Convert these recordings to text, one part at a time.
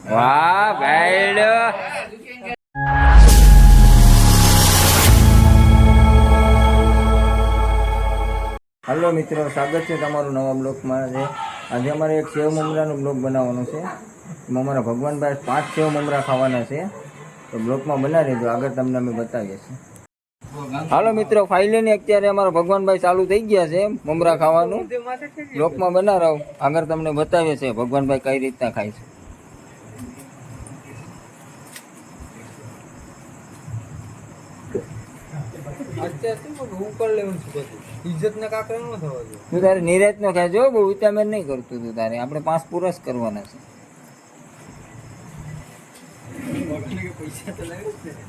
વાહ ભાઈ, હલો મિત્રો, સ્વાગત છે તમારું નવા બ્લોગમાં. આજે અમારે એક સેવ મમરાનો બ્લોગ બનાવવાનો છે. અમારા ભગવાનભાઈ 5 સેવ મમરા ખાવાના છે, તો બ્લોગમાં બનાવી દેજો. આગળ તમને અમે બતાવીએ છીએ. હાલો મિત્રો, ફાઇનલી અત્યારે અમારા ભગવાનભાઈ ચાલુ થઈ ગયા છે મમરા ખાવાનું. બ્લોગમાં બનાવો, આગળ તમને બતાવીએ છીએ ભગવાનભાઈ કઈ રીતના ખાય છે. તું તારે નિરાત નો ખાજો, બહુ વિટામિન નહીં કરતું તું. તારે આપણે 5 પૂરા જ કરવાના છે.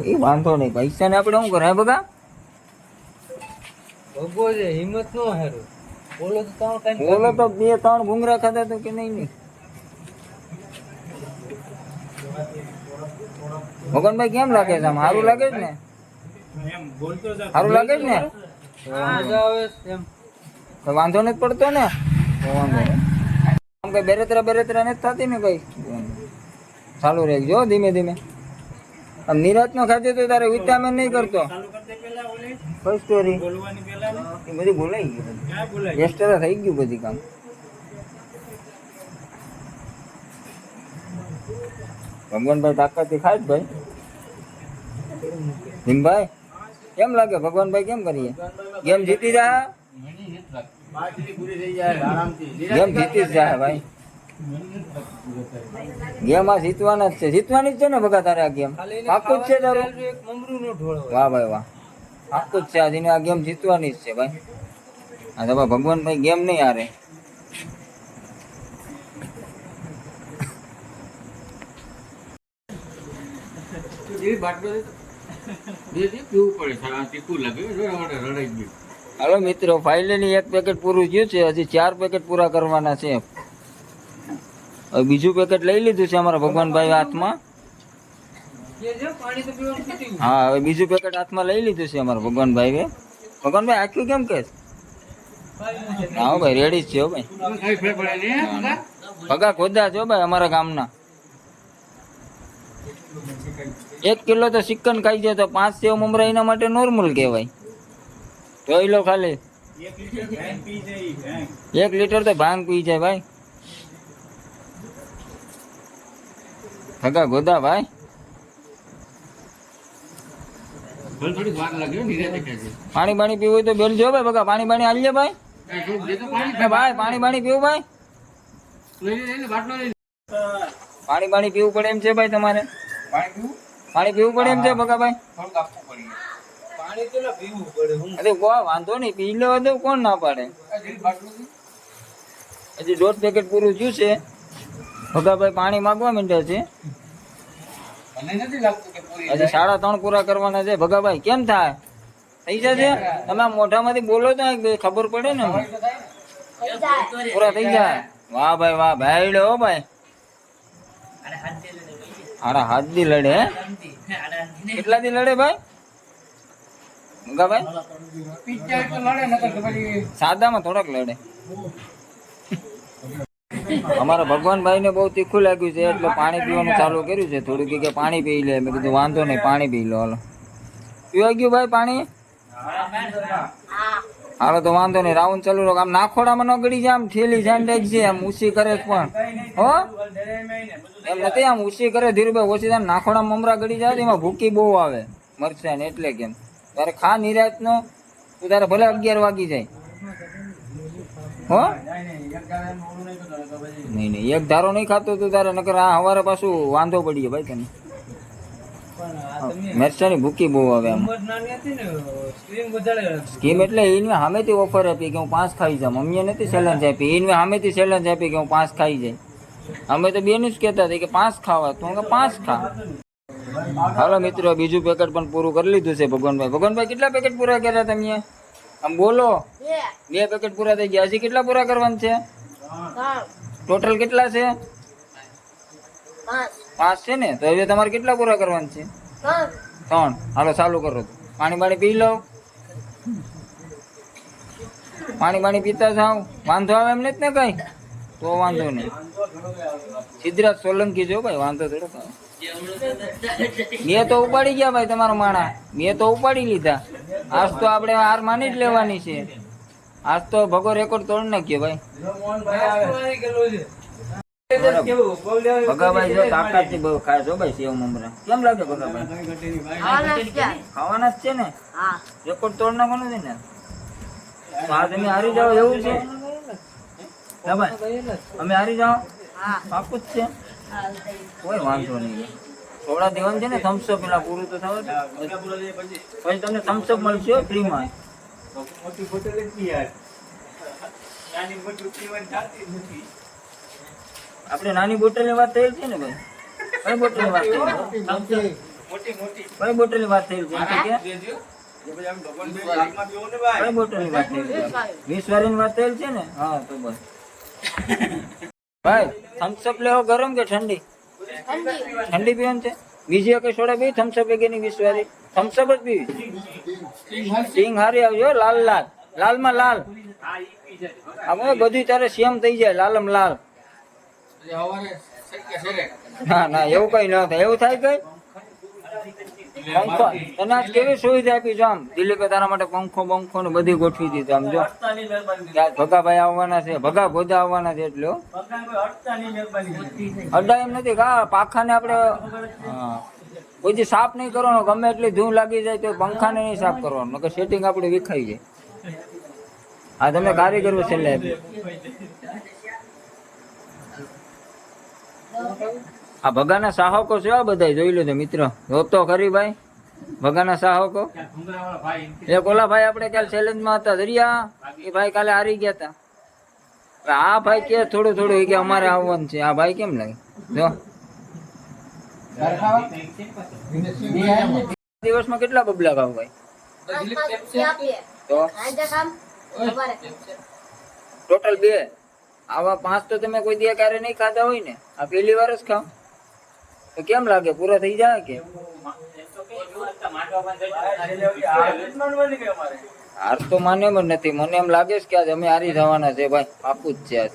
એ વાંધો નહીં, પૈસા ને આપણે શું કરાય બગા? ભગવો છે, હિંમત નો હારો. બોલો તો 2-3 ભૂંગરા ખાધા તો કે નહીં. ભગવાનભાઈ કેમ લાગે છે? આમ સારું લાગે છે ને? સારું લાગે છે ને? વાંધો નથી પડતો ને? આમ કઈ બેરેતરા નથી થતી ને કઈ? ચાલુ રહેજો ધીમે ધીમે. આમ નિરાત નો ખાતે તો તારે વિટામિન નહીં કરતો. કઈ સ્ટોરી એ બધી બોલાઈ ગઈ, એસ્ટરા થઈ ગયું બધી કામ. ભગવાનભાઈ તાકાતથી ખાય જ ભાઈ. ભીમભાઈ કેમ લાગે? ભગવાનભાઈ કેમ કરીએ? ગેમ જીતી જાય, ગેમ જીતી જ જાય ભાઈ. ગેમ આ જીતવાના જ છે, જીતવાની જ છે ને બગા તારે? આ ગેમ આખું જ છે તારું. વાહ ભાઈ વાહ, આખું જ છે આજની આ ગેમ જીતવાની જ છે ભાઈ. હા તો ભગવાનભાઈ ગેમ નહીં હારે. હાલો મિત્રો, ફાઇનલી 1 પેકેટ પૂરું થયું છે. હજી 4 પેકેટ પૂરા કરવાના છે. હવે બીજું પેકેટ લઈ લીધું છે અમારા ભગવાનભાઈ હાથમાં. હા, હવે બીજું પેકેટ હાથમાં લઈ લીધું છે અમારા ભગવાનભાઈ. ભગવાનભાઈ આખ્યું કેમ કે? હા ભાઈ, રેડી જ છે ભાઈ. ભગા ખોદા છો ભાઈ અમારા ગામના. 1 કિલો તો ચિકન ખાઈ જાય તો 5 સેવ મમરા એના માટે નોર્મલ કહેવાય. જોઈ લો ખાલી, 1 લીટર તો ભાંગ પી જાય ભાઈ. ભગા ગોદા ભાઈ. પાણી પાણી પીવું હોય તો બેલ જો ભાઈ. ભગા પાણી પાણી આલજે ભાઈ. ભાઈ પાણી પાણી પીવું ભાઈ. પાણી પાણી પીવું પડે એમ છે ભાઈ તમારે? પાણી પીવું પડે એમ છે ભગા ભાઈ? વાંધો નહીં, પી લો તો કોણ ના પાડે. હજી 1.5 પેકેટ પૂરું થયું છે. ભગાભાઈ પાણી માંગવા માંડ્યા છે. હજી 3.5 પૂરા કરવાના છે. ભગાભાઈ કેમ થાય? થઈ જશે? તમે મોઢામાંથી બોલો તો ખબર પડે ને. પૂરા થઈ જાય. વાહ ભાઈ વાહ, ભાઈ લો ભાઈ. આડા હાથ દી લડે. કેટલા દી લડે ભાઈ? ભગાભાઈ સાદામાં થોડાક લડે. અમારા ભગવાનભાઈ ને બહુ તીખું લાગ્યું છે એટલે પાણી પીવાનું ચાલુ કર્યું છે. થોડું કે પાણી પી લે. મેં કીધું વાંધો નહીં, પાણી પી લો. હાલો, પીવાઈ ગયું ભાઈ પાણી? હાલો તો વાંધો નહીં, રાઉન્ડ ચાલુ રહો. આમ નાખોડામાં ન ગળી જાય, આમ ઠેલી જાંડાઈ છે. આમ ઉસી કરે પણ હો એમ નથી. આમ ઉસી કરે ધીરુભાઈ, ઓછી થાય. નાખોડા મમરા ગળી જાય એમાં ભૂકી બહુ આવે મરચાં ને. એટલે કેમ તારે ખા નિરાત નો. તું તારે ભલે 11 વાગી જાય હો. નહીં એક ધારો નહીં ખાતો તું તારે, નકર આ સવારે પાછું વાંધો પડીએ ભાઈ તને. મરચાની ભૂકી બહુ આવે. આમ સ્કીમ એટલે એને સામેથી ઓફર આપી કે હું 5 ખાઈ જાઉં. મમ્મીએ નથી ચેલેન્જ આપી, એને સામેથી ચેલેન્જ આપી કે હું 5 ખાઈ જાય. અમે તો બેનું જ કહેતા હતા કે 5 ખાવા, તું 5 ખા. હાલો મિત્રો, બીજું પેકેટ પણ પૂરું કરી લીધું છે ભગવાનભાઈ. ભગવાનભાઈ કેટલા પેકેટ પૂરા કર્યા તમે? આમ બોલો. 2 પેકેટ પૂરા થઈ ગયા. હજી કેટલા પૂરા કરવાના છે? ટોટલ કેટલા છે? 5 છે ને? તો હવે તમારે કેટલા પૂરા કરવાના છે? 3. હાલો ચાલુ કરો. પાણી પાણી પી લો. પાણી પાણી પીતા જાવ, વાંધો આવે એમ નથી ને કઈ? તો વાંધો નહીં. સિદ્ધરાજ સોલંકી જો ભાઈ, વાંધો થોડો આવે. મેં તો ઉપાડી ગયા ભાઈ તમારો માણા, મેં તો ઉપાડી લીધા. આજ તો આપણે હાર માની જ લેવાની છે. આજ તો ભગો રેકોર્ડ તોડ નાખ્યો ભાઈ. ભગાભાઈ જો તાકાતથી બહુ ખાય છો ભાઈ સેવ મમરા. કેમ લાગે ભગાભાઈ? ખાવાના જ છે ને, રેકોર્ડ તોડ નાખવાનો છે ને. તો આ તમે હારી જાઓ એવું છે? હા ભાઈ, અમે હારી જાઓ પાકું જ છે. કોઈ વાંધો નહીં. થોડા દેવાનું છે ને થમ્સઅપ, પેલા પૂરું તો થાવ પછી તમને થમ્સઅપ મળશે ફ્રીમાં. આપણે નાની બોટલ ની વાત થઈ છે ને ભાઈ? કઈ બોટલ ની વાત થઈ? કઈ બોટલ ની વાત થઈ છે? કઈ બોટલ ની વાત થઈ છે? 20 વાળી ની વાત થઈ છે ને? હા તો બસ ભાઈ. થમ્સઅપ લેવો ગરમ કે ઠંડી? ઠંડી પીવાનું છે. બીજી કઈ સોડા પી? થમ્સઅપ ની 20 વાળી થમ્સઅપ જ પીવી. સિંગ હારી આવજો, લાલ લાલ, લાલ માં લાલ. અમે બધું તારે સેમ થઈ જાય, લાલમ લાલ. ના ના એવું કઈ ના થાય. એવું થાય કઈ? પંખો તને આજ કેવી સુવિધા આપી છો? આમ દિલીપે તારા માટે પંખો બંખો ને બધી ગોઠવી દીધું. આમ જો ભગાભાઈ આવવાના છે, ભગા ગોદા આવવાના છે એટલે અડ્ડા એમ નથી. કા પાખા ને આપડે કોઈ સાફ નહીં કરવાનો. ગમે એટલી ધૂળ લાગી જાય તો પંખા ને નહીં સાફ કરવાનું, નકર સેટિંગ આપડે વિખાઈ જાય. આ તમે કારીગર છેલ્લે આપી. આ ભગાના સાહકો છે આ બધા, જોઈ લેજો મિત્ર. જોતો ખરી ભાઈ ભગાના સાહકો. એક ઓલા ભાઈ આપણે કાલે ચેલેન્જ માં હતા દરિયા, એ ભાઈ કાલે હારી ગયા હતા. આ ભાઈ કે થોડું થોડું કે અમારે આવવાનું છે. આ ભાઈ કેમ લાગે જો દિવસમાં કેટલા બબલા ખાવ ભાઈ? તો ટોટલ 2. આવા 5 તો તમે કોઈ દિયા ક્યારે નહીં ખાધા હોય ને. આ પહેલી વાર જ ખાવ તો કેમ લાગે? પૂરા થઈ જાય કે? હાર તો માને પણ નથી. મને એમ લાગે છે કે આજ અમે હારી જવાના છે ભાઈ. પાકું જ છે આજ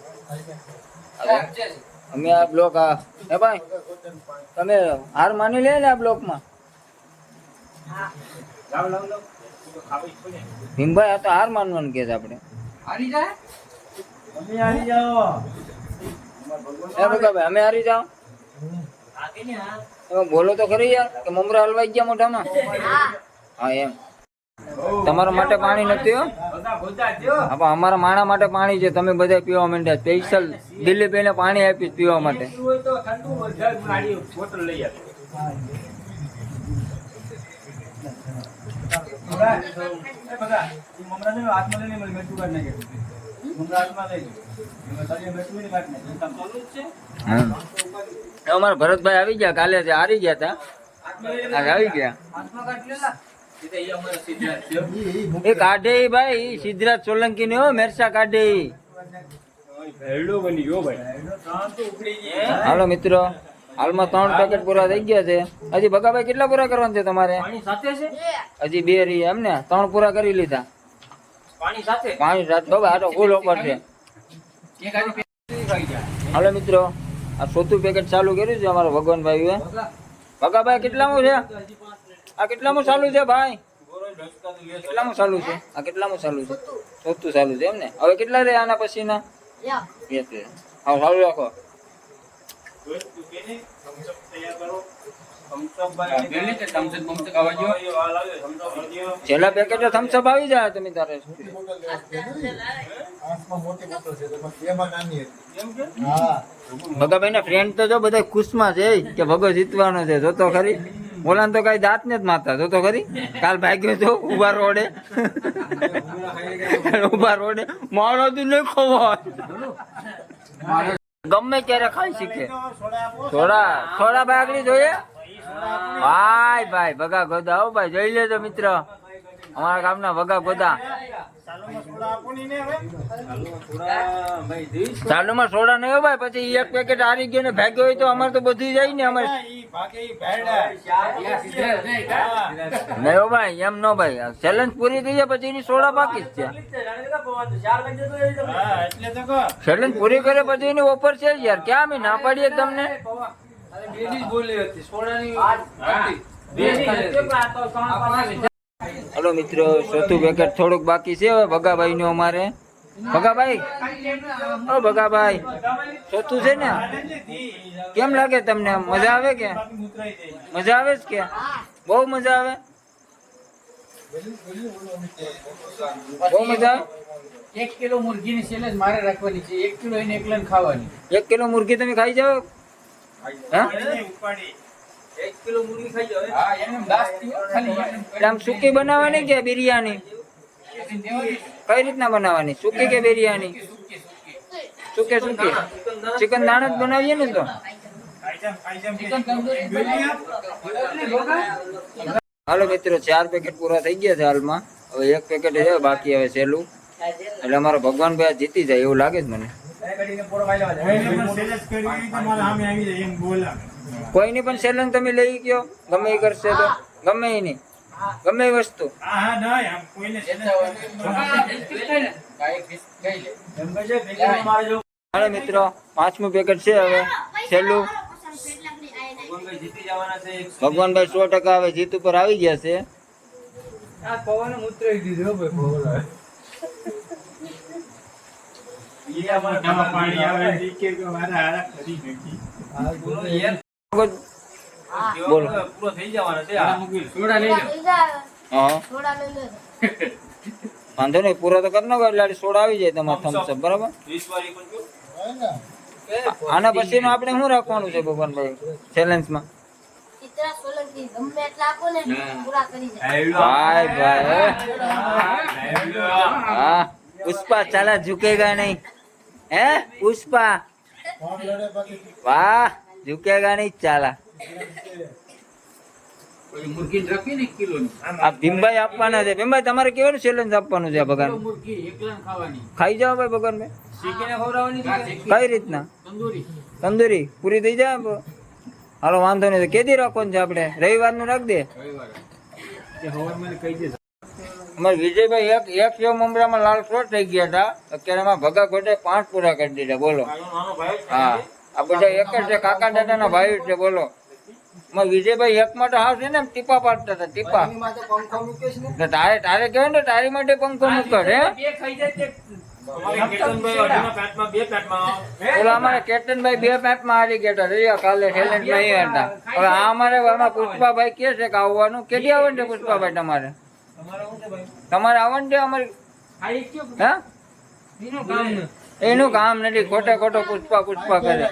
અમે આ બ્લોક. હે ભાઈ તમે હાર માની લે ને આ બ્લોક માં? ભીમભાઈ આ તો હાર માનવાનું કે છે આપણે. અમે હારી જાઓ. બોલો તો ખરી યાર કે મમરા હલવાઈ ગયા મોઢામાં. હા એમ. તમારા માટે પાણી નથી હો. અમારા માણા માટે પાણી છે. તમે બધા પીવા માંડ્યા. સ્પેશિયલ દિલીપભાઈને પાણી આપીશ પીવા માટે. અમારા ભરતભાઈ આવી ગયા કાલે, હારી ગયા હતા, આજે આવી ગયા. એ કાઢે ભાઈ સિદ્ધરાજ સોલંકી ને હો, મેરસા કાઢે. હાલો મિત્રો, હાલમાં 3 પેકેટ પૂરા થઈ ગયા છે. હજી ભગાભાઈ કેટલા પૂરા કરવાના છે તમારે? હજી 2 રહી એમ ને? 3 પૂરા કરી લીધા. પાણી સાથે બાબા આ તો ફૂલ ઓફર છે. હાલો મિત્રો, આ 4થું પેકેટ ચાલુ કર્યું છે અમારા ભગવાનભાઈ. ભગાભાઈ કેટલામું છે આ? કેટલામું ચાલુ છે ભાઈ? કેટલામું ચાલુ છે આ? કેટલામું ચાલુ છે? 4થું ચાલુ છે એમ ને? હવે કેટલા રહે આના પછીના? 2. હા ચાલુ રાખો. છેલ્લા પેકેટ થમ્સઅપ આવી જાય તમે તારે. ભગાભાઈ ના ફ્રેન્ડ તો જો બધા ખુશમાં છે કે ભગો જીતવાનો છે. જોતો ખરી ઓલા તો કઈ દાંત ને જ મારતા. જોતો ખરી કાલ ભાગ્યો તો ઉભા રોડે મારો તું નહીં ખબર. ગમે ત્યારે ખાઈ શીખે. થોડા ભાઈ આગળ જોઈએ ભાઈ ભગા ગોદા. હો ભાઈ જોઈ લેજો મિત્ર, અમારા ગામના ભગા ગોદા. ચાલુમાં સોડા નહીં ભાઈ. પછી 1 પેકેટ હારી ગયો ને ભાગ્યો હોય તો અમારે તો બધું જાય ને. અમારે નહીં હો ભાઈ, એમ નો ભાઈ, ચેલેન્જ પૂરી થઈ જાય પછી એની સોડા બાકી જ છે. ચેલેન્જ પૂરી કરે પછી એની ઓફર છે જ યાર, ક્યાં અમે ના પાડીએ તમને? હલો મિત્રો, ચોથું પેકેટ થોડુંક બાકી છે હવે ભગાભાઈ નું અમારે. ભગાભાઈ, ઓ ભગાભાઈ, ચોથું છે ને, કેમ લાગે તમને? મજા આવે કે? મજા આવે જ કે? બહુ મજા આવે, બહુ મજા આવે. 1 કિલો મુર્ગીની સેલેજ મારે રાખવાની છે, 1 કિલો એને એકલાને ખાવાની. 1 કિલો મુર્ગી તમે ખાઈ જાઓ? હા, 1 કિલો મુર્ગી ખાઈ જાવ. હા, એને દાસ ખાલી આમ સૂકી બનાવવાની કે બિરયાની? કઈ રીતના બનાવવાની, સૂકી કે બિરયાની? સૂકે સૂકી ચિકન દાણા જ બનાવીએ ને તો. હાલો મિત્રો, 4 પેકેટ પૂરા થઈ ગયા છે હાલમાં. હવે 1 પેકેટ છે બાકી, હવે સહેલું. એટલે અમારો ભગવાનભાઈ જીતી જાય એવું લાગે છે મને. કોઈની પણ ચેલેન્જ તમે લઈ ગયો, ગમે એ કરશે તો, ગમે એ નહીં, ગમે એ વસ્તુ. હાલો મિત્રો, 5મું પેકેટ છે હવે છેલ્લું. ભગવાનભાઈ 100% હવે જીત ઉપર આવી ગયા છે. બોલો. હા, વાંધો નહીં, પૂરો તો કરી નાખો એટલે સોડા આવી જાય તમારે થમ્સ અપ, બરાબર? આના પછી આપણે શું રાખવાનું છે ભગવાનભાઈ ચેલેન્જમાં? ભાઈ ભાઈ, હા, પુષ્પા ચાલા ઝુકેગા નહીં, હે પુષ્પા? વાહ, ઝુકેગા નહીં ચાલા. આ ભીમભાઈ આપવાના છે. ભીમભાઈ તમારે કેવાનું ચેલેન્જ આપવાનું છે? ભગવાન ખાઈ જાઓ ભાઈ, ભગવાનભાઈ કઈ રીતના? તંદુરી પૂરી થઈ જાય. હાલો વાંધો નહીં, કેદી રાખવાનું છે આપણે? રવિવાર નું રાખ દે. અમારે વિજયભાઈ એક સેવ મમરામાં લાલ શોર્ટ થઈ ગયા હતા, અત્યારે એમાં ભગા ઘોટે 5 પૂરા કરી દીધા. બોલો. હા, આ બધા એક જ છે, કાકા દાદા ના ભાઈ છે. બોલો. વિજયભાઈ એક માટે હાવ છે ને ટીપા પાડતા હતા, ટીપા. તારે કહેવાય ને, તારી માટે પંખો મૂકો હે. ઓલા અમારે કેતનભાઈ 2 પેટમાં હારી ગયા હતા, રહ્યા કાલે ટેલેન્ટ નહીં હતા. હવે આ અમારે પુષ્પાભાઈ કે છે કે આવવાનું. કેટલી આવવાનું છે પુષ્પાભાઈ તમારે? તમારે આવવાનું છે અમારે? હા, એનું કામ નથી, ખોટે ખોટો પુષ્પા કરે.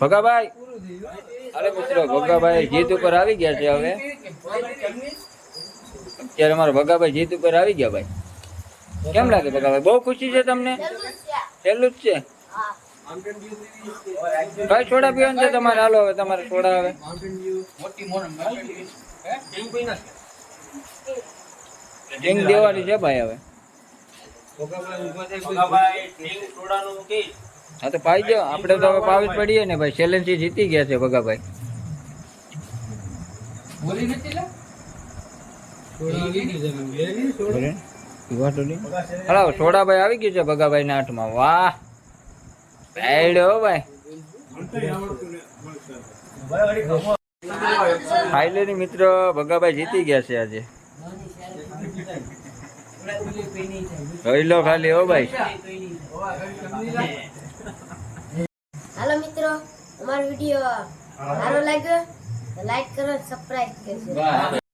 ભગાભાઈ, અરે મિત્રો, ભગાભાઈ જીત ઉપર આવી ગયા છે. હવે અત્યારે અમારા ભગાભાઈ જીત ઉપર આવી ગયા. ભાઈ કેમ લાગે ભગાભાઈ? બહુ ખુશી છે તમને? છેલ્લું જ છે. કઈ સોડા પીવાનું છે તમારે? હાલો હવે તમારે સોડા. હવે ડ્રિંક દેવાની છે ભાઈ. હવે હા તો પાઈ જાઓ. આપણે તો હવે પાવી જ પડીએ ને ભાઈ. ચેલેન્જ જીતી ગયા છે ભગાભાઈ. હલો, સોડાભાઈ આવી ગયું છે ભગાભાઈ ના હાથમાં. વાહ ભાઈ, ફાઇનલી મિત્રો ભગાભાઈ જીતી ગયા છે આજે. જોઈ લો ખાલી. હો ભાઈ, હાલો મિત્રો, અમારો વિડીયો સારો લાગ્યો તો લાઈક કરો, સબસ્ક્રાઇબ કરજો.